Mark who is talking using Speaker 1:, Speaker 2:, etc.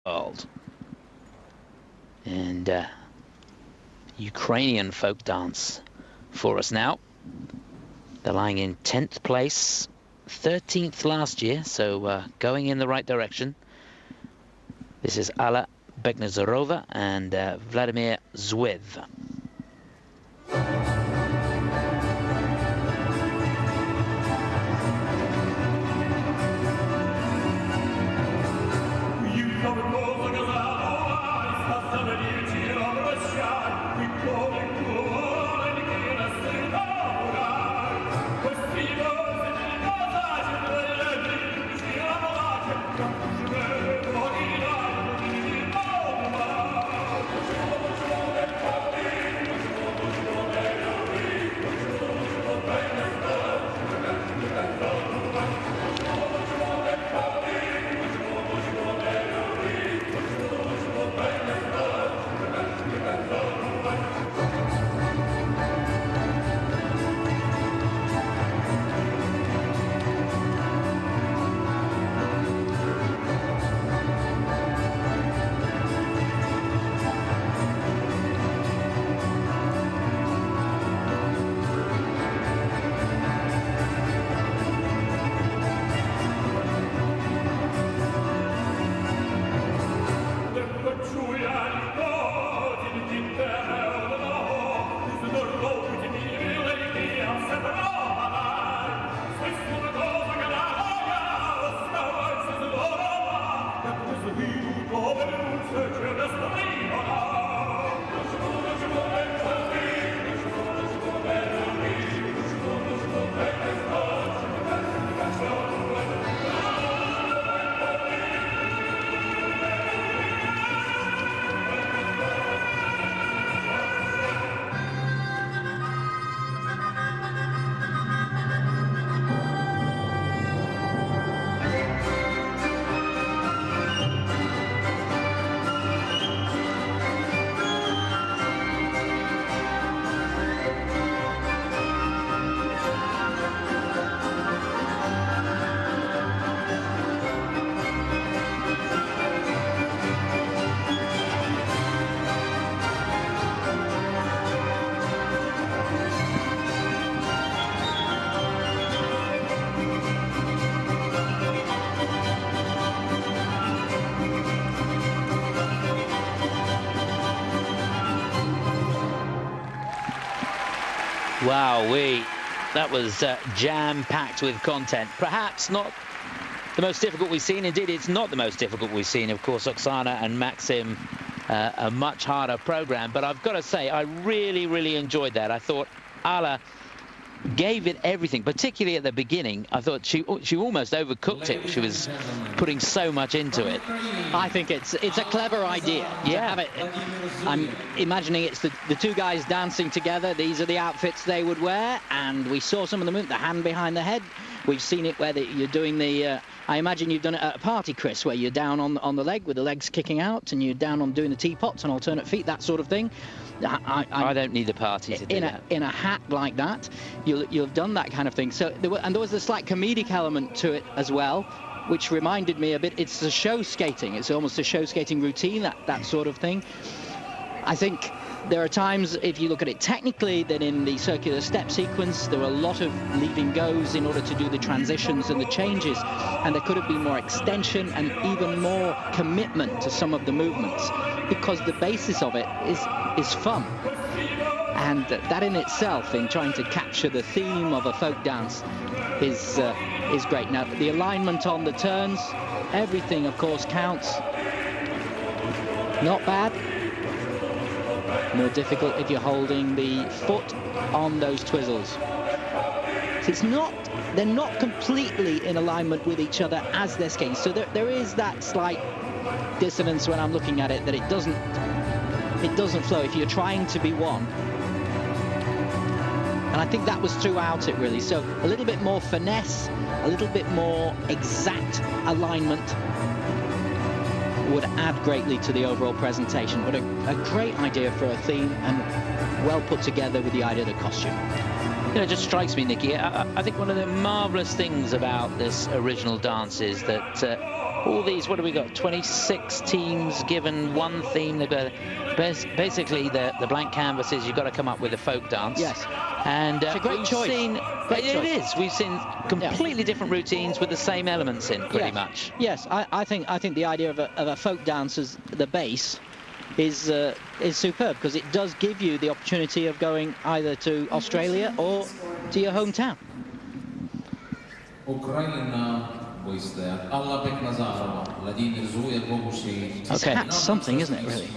Speaker 1: world. And Ukrainian folk dance for us now. They're lying in 10th place, 13th last year, so going in the right direction. This is Alla Begnazarova and Vladimir Zwiv. Wowee, that was jam-packed with content. Perhaps not the most difficult we've seen. Indeed, it's not the most difficult we've seen. Of course, Oksana and Maxim, a much harder program. But I've got to say, I really enjoyed that. I thought Alla gave it everything, particularly at the beginning. I thought she almost overcooked it. She was putting so much into it.
Speaker 2: I think it's a clever idea.
Speaker 1: Yeah.
Speaker 2: To have it. I'm imagining it's the two guys dancing together. These are the outfits they would wear, and we saw some of them, the hand behind the head. We've seen it where you're doing the, I imagine you've done it at a party, Chris, where you're down on the leg with the legs kicking out, and you're down on doing the teapots on alternate feet, that sort of thing.
Speaker 1: I don't need a party to do that.
Speaker 2: In a hat like that, you'll have done that kind of thing. So there was a slight comedic element to it as well, which reminded me a bit. It's a show skating. It's almost a show skating routine, that sort of thing. I think there are times, if you look at it technically, that in the circular step sequence, there were a lot of leaving goes in order to do the transitions and the changes, and there could have been more extension and even more commitment to some of the movements, because the basis of it is fun. And that in itself, in trying to capture the theme of a folk dance, is great. Now, the alignment on the turns, everything, of course, counts. Not bad. More difficult if you're holding the foot on those twizzles. So they're not completely in alignment with each other as they're skating. So there is that slight dissonance when I'm looking at it, that it doesn't flow if you're trying to be one. And I think that was throughout it, really. So a little bit more finesse, a little bit more exact alignment would add greatly to the overall presentation. But a great idea for a theme, and well put together with the idea of the costume.
Speaker 1: know, it just strikes me, Nikki, I think one of the marvellous things about this original dance is that all these, what have we got, 26 teams given one theme. They've got basically the blank canvases, you've got to come up with a folk dance.
Speaker 2: Yes.
Speaker 1: And
Speaker 2: it's a great choice.
Speaker 1: It is. We've seen completely different routines with the same elements in, pretty much.
Speaker 2: Yes, I think the idea of a folk dance as the base is superb, because it does give you the opportunity of going either to Australia or to your hometown. Okay, that's something, isn't it, really?